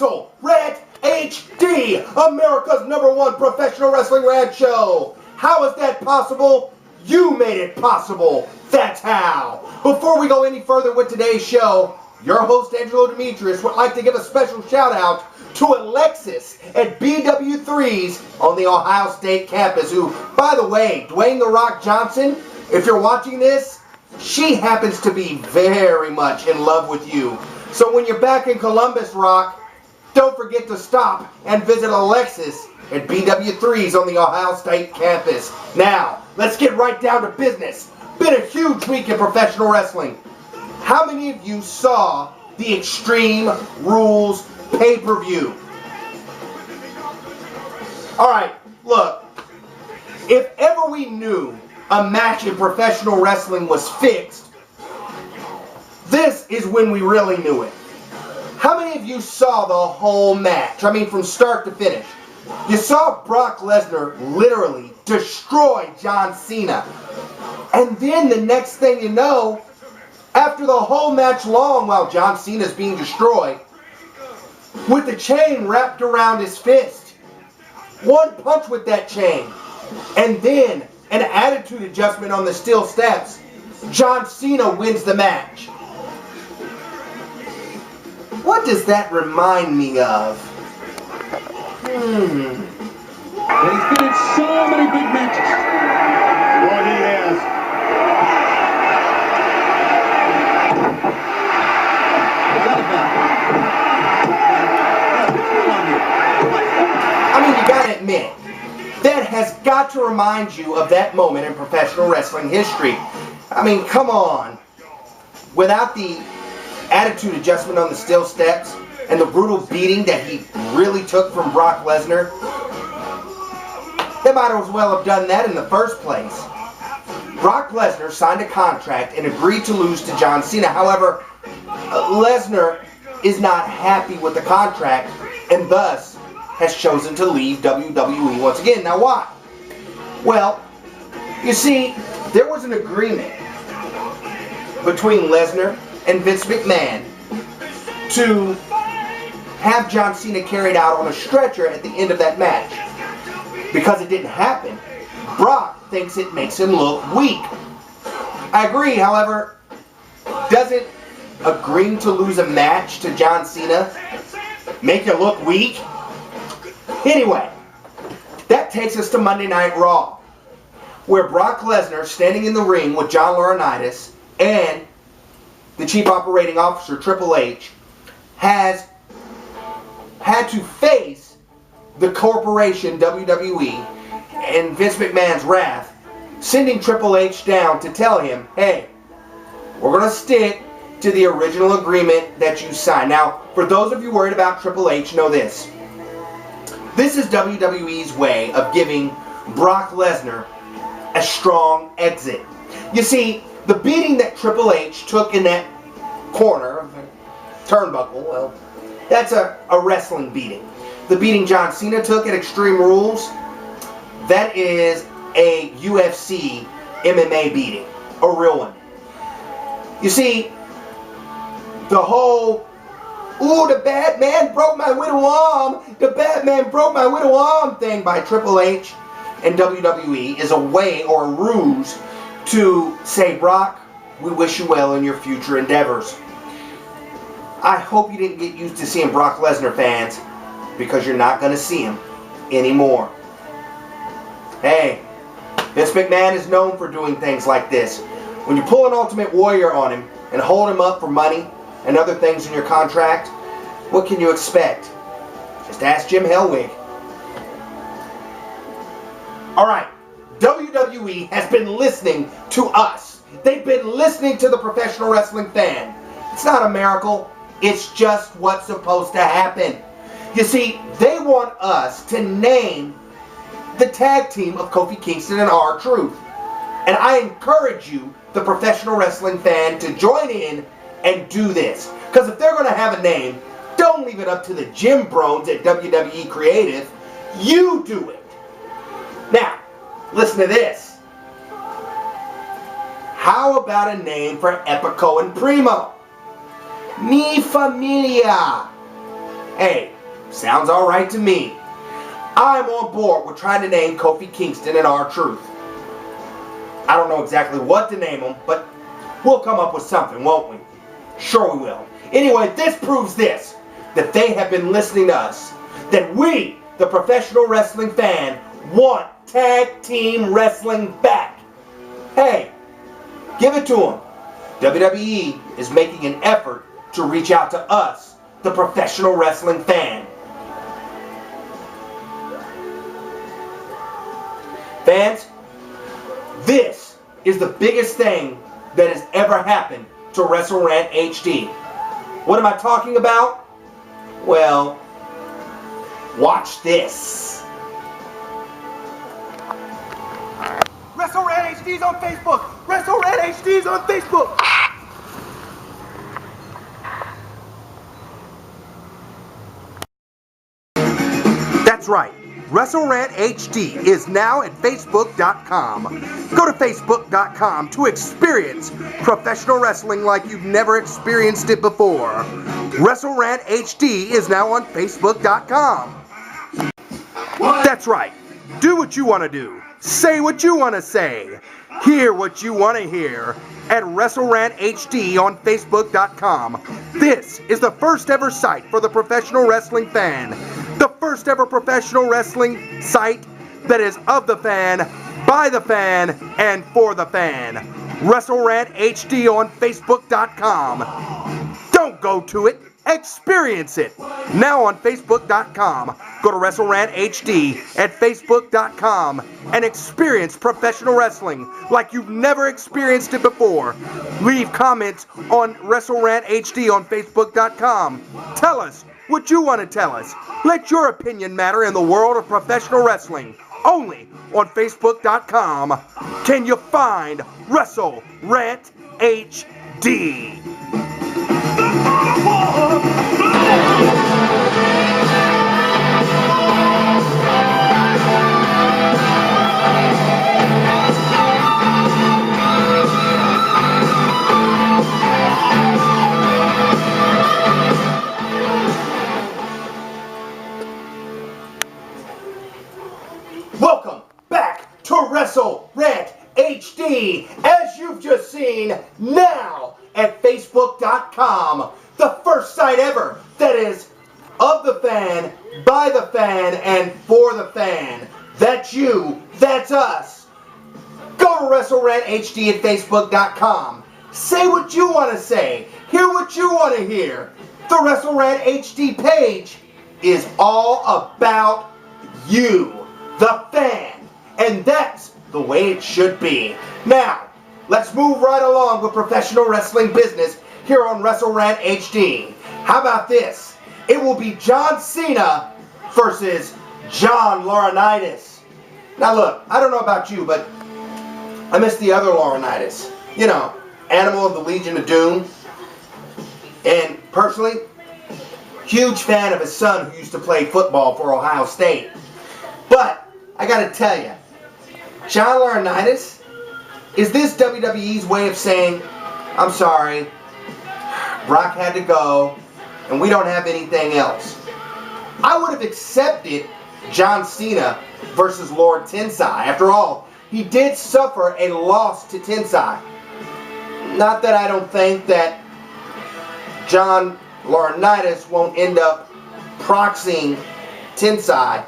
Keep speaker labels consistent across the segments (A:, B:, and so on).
A: Wrestle Rant HD, America's #1 professional wrestling rant show. How is that possible? You made it possible. That's how. Before we go any further with today's show, your host Angelo Demetrius would like to give a special shout out to Alexis at BW3's on the Ohio State campus, who, by the way, Dwayne "The Rock" Johnson, if you're watching this, she happens to be very much in love with you. So when you're back in Columbus, Rock, don't forget to stop and visit Alexis at BW3's on the Ohio State campus. Now, let's get right down to business. Been a huge week in professional wrestling. How many of you saw the Extreme Rules pay-per-view? Alright, look. If ever we knew a match in professional wrestling was fixed, this is when we really knew it. How many of you saw the whole match? I mean, from start to finish. You saw Brock Lesnar literally destroy John Cena. And then the next thing you know, after the whole match long while John Cena's being destroyed, with the chain wrapped around his fist, one punch with that chain, and then an attitude adjustment on the steel steps, John Cena wins the match. What does that remind me of?
B: And he's been in so many big matches. Boy, he has. What's that about?
A: I mean, you gotta admit, that has got to remind you of that moment in professional wrestling history. I mean, come on. Without the attitude adjustment on the steel steps and the brutal beating that he really took from Brock Lesnar, they might as well have done that in the first place. Brock Lesnar signed a contract and agreed to lose to John Cena. However, Lesnar is not happy with the contract and thus has chosen to leave WWE once again. Now why? Well, you see, there was an agreement between Lesnar and Vince McMahon to have John Cena carried out on a stretcher at the end of that match. Because it didn't happen, Brock thinks it makes him look weak. I agree, however, doesn't agreeing to lose a match to John Cena make you look weak? Anyway, that takes us to Monday Night Raw, where Brock Lesnar, standing in the ring with John Laurinaitis and the Chief Operating Officer, Triple H, has had to face the corporation, WWE, and Vince McMahon's wrath, sending Triple H down to tell him, hey, we're going to stick to the original agreement that you signed. Now, for those of you worried about Triple H, know this. This is WWE's way of giving Brock Lesnar a strong exit. You see, the beating that Triple H took in that corner, turnbuckle, well, that's a wrestling beating. The beating John Cena took at Extreme Rules, that is a UFC MMA beating, a real one. You see, the whole, ooh, the bad man broke my widow arm, the bad man broke my widow arm thing by Triple H and WWE is a way or a ruse to say, Brock, we wish you well in your future endeavors. I hope you didn't get used to seeing Brock Lesnar, fans, because you're not going to see him anymore. Hey, Vince McMahon is known for doing things like this. When you pull an Ultimate Warrior on him and hold him up for money and other things in your contract, what can you expect? Just ask Jim Hellwig. Alright, WWE has been listening to us. They've been listening to the professional wrestling fan. It's not a miracle. It's just what's supposed to happen. You see, they want us to name the tag team of Kofi Kingston and R-Truth. And I encourage you, the professional wrestling fan, to join in and do this. Because if they're going to have a name, don't leave it up to the Jim Brones at WWE Creative. You do it. Now, listen to this. How about a name for Epico and Primo? Mi Familia. Hey, sounds alright to me. I'm on board with trying to name Kofi Kingston and R-Truth. I don't know exactly what to name him, but we'll come up with something, won't we? Sure we will. Anyway, this proves this, that they have been listening to us, that we, the professional wrestling fan, want tag team wrestling back. Hey, give it to them. WWE is making an effort to reach out to us, the professional wrestling fan. Fans, this is the biggest thing that has ever happened to WrestleRant HD. What am I talking about? Well, watch this. WrestleRant HD's on Facebook! WrestleRant HD's on Facebook! That's right. WrestleRant HD is now at Facebook.com. Go to Facebook.com to experience professional wrestling like you've never experienced it before. WrestleRant HD is now on Facebook.com. That's right. Do what you want to do. Say what you want to say. Hear what you want to hear at WrestleRant HD on Facebook.com. This is the first ever site for the professional wrestling fan. The first ever professional wrestling site that is of the fan, by the fan, and for the fan. WrestleRant HD on Facebook.com. Don't go to it. Experience it. Now on Facebook.com. Go to WrestleRant HD at Facebook.com and experience professional wrestling like you've never experienced it before. Leave comments on WrestleRant HD on Facebook.com. Tell us what you want to tell us. Let your opinion matter in the world of professional wrestling. Only on Facebook.com can you find WrestleRant HD. Welcome back to WrestleRant HD, as you've just seen now at Facebook.com, the first site ever that is of the fan, by the fan, and for the fan. That's you, that's us. Go to WrestleRant HD at Facebook.com. Say what you want to say, hear what you want to hear. The WrestleRant HD page is all about you, the fan, and that's the way it should be. Now, let's move right along with professional wrestling business here on WrestleRant HD. How about this? It will be John Cena versus John Laurinaitis. Now look, I don't know about you, but I miss the other Laurinaitis. You know, Animal of the Legion of Doom. And personally, huge fan of his son who used to play football for Ohio State. But I gotta tell you, John Laurinaitis, is this WWE's way of saying, I'm sorry, Brock had to go, and we don't have anything else? I would have accepted John Cena versus Lord Tensai. After all, he did suffer a loss to Tensai. Not that I don't think that John Laurinaitis won't end up proxying Tensai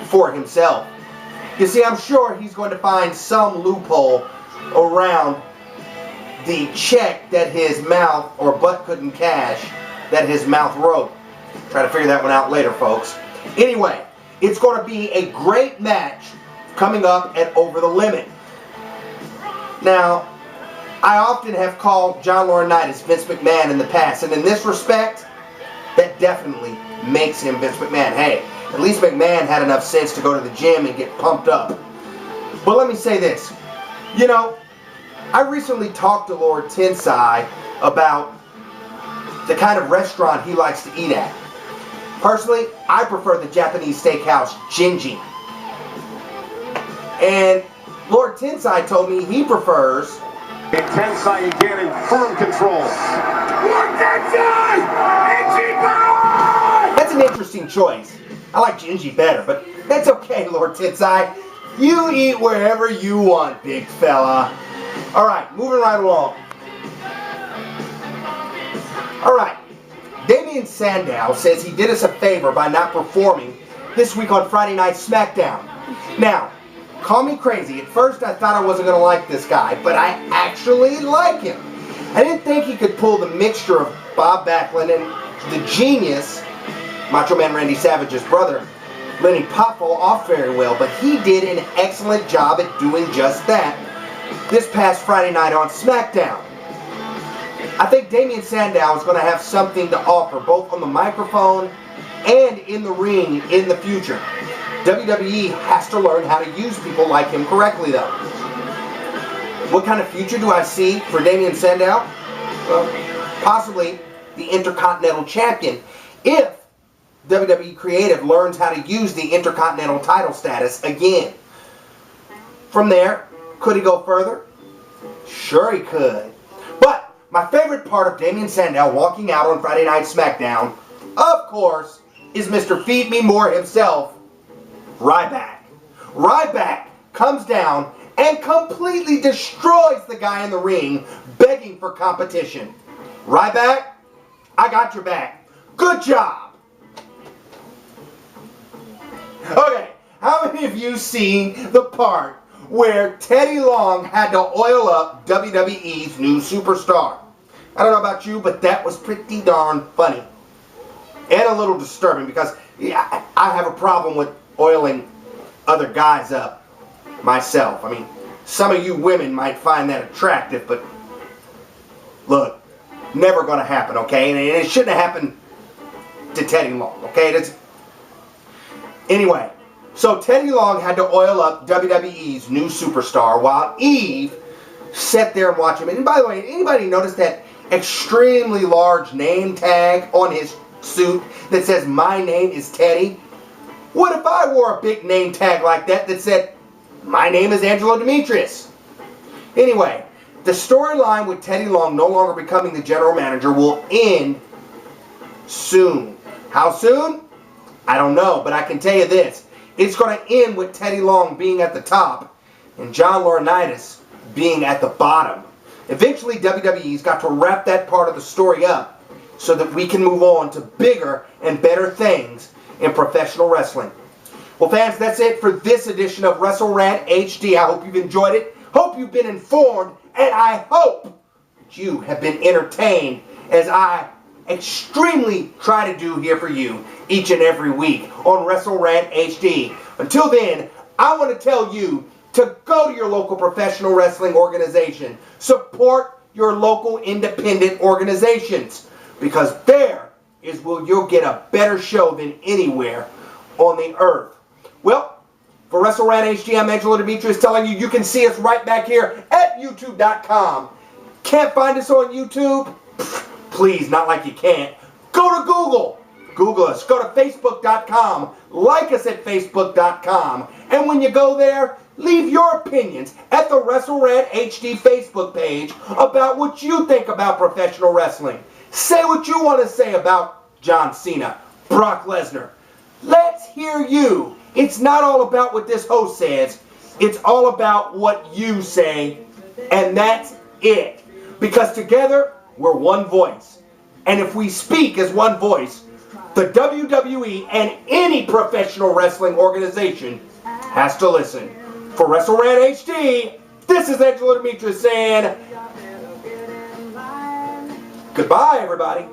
A: for himself. You see, I'm sure he's going to find some loophole around the check that his mouth or butt couldn't cash that his mouth wrote. Try to figure that one out later, folks. Anyway, it's going to be a great match coming up at Over the Limit. Now, I often have called John Laurinaitis Vince McMahon in the past, and in this respect, that definitely makes him Vince McMahon. Hey, at least McMahon had enough sense to go to the gym and get pumped up. But let me say this. You know, I recently talked to Lord Tensai about the kind of restaurant he likes to eat at. Personally, I prefer the Japanese steakhouse Jinji. And Lord Tensai told me he prefers...
B: Tensai again in firm control.
A: Lord Tensai! That's an interesting choice. I like Gingy better, but that's okay, Lord Titseye. You eat wherever you want, big fella. Alright, moving right along. Alright, Damien Sandow says he did us a favor by not performing this week on Friday Night SmackDown. Now, call me crazy. At first I thought I wasn't going to like this guy, but I actually like him. I didn't think he could pull the mixture of Bob Backlund and the genius, Macho Man Randy Savage's brother, Lenny Poffo, off very well, but he did an excellent job at doing just that this past Friday night on SmackDown. I think Damien Sandow is going to have something to offer, both on the microphone and in the ring in the future. WWE has to learn how to use people like him correctly, though. What kind of future do I see for Damien Sandow? Well, possibly the Intercontinental Champion, if WWE Creative learns how to use the Intercontinental title status again. From there, could he go further? Sure he could. But my favorite part of Damien Sandow walking out on Friday Night SmackDown, of course, is Mr. Feed Me More himself, Ryback. Ryback comes down and completely destroys the guy in the ring begging for competition. Ryback, I got your back. Good job. Okay, how many of you seen the part where Teddy Long had to oil up WWE's new superstar? I don't know about you, but that was pretty darn funny. And a little disturbing because I have a problem with oiling other guys up myself. I mean, some of you women might find that attractive, but look, never going to happen, okay? And it shouldn't have happened to Teddy Long, okay? Anyway, so Teddy Long had to oil up WWE's new superstar while Eve sat there and watched him. And by the way, anybody notice that extremely large name tag on his suit that says, "My name is Teddy"? What if I wore a big name tag like that that said, "My name is Angelo Demetrius"? Anyway, the storyline with Teddy Long no longer becoming the general manager will end soon. How soon? I don't know, but I can tell you this. It's going to end with Teddy Long being at the top and John Laurinaitis being at the bottom. Eventually, WWE's got to wrap that part of the story up so that we can move on to bigger and better things in professional wrestling. Well, fans, that's it for this edition of WrestleRant HD. I hope you've enjoyed it. Hope you've been informed, and I hope that you have been entertained as I extremely try to do here for you each and every week on WrestleRant HD. Until then, I want to tell you to go to your local professional wrestling organization. Support your local independent organizations, because there is where you'll get a better show than anywhere on the earth. Well, for WrestleRant HD, I'm Angelo Demetrius telling you can see us right back here at YouTube.com. Can't find us on YouTube? Please, not like you can't. Go to Google. Google us. Go to Facebook.com. Like us at Facebook.com. And when you go there, leave your opinions at the WrestleRant HD Facebook page about what you think about professional wrestling. Say what you want to say about John Cena, Brock Lesnar. Let's hear you. It's not all about what this host says. It's all about what you say. And that's it. Because together, we're one voice. And if we speak as one voice, the WWE and any professional wrestling organization has to listen. For WrestleRant HD, this is Angelo Demetrius saying goodbye, everybody.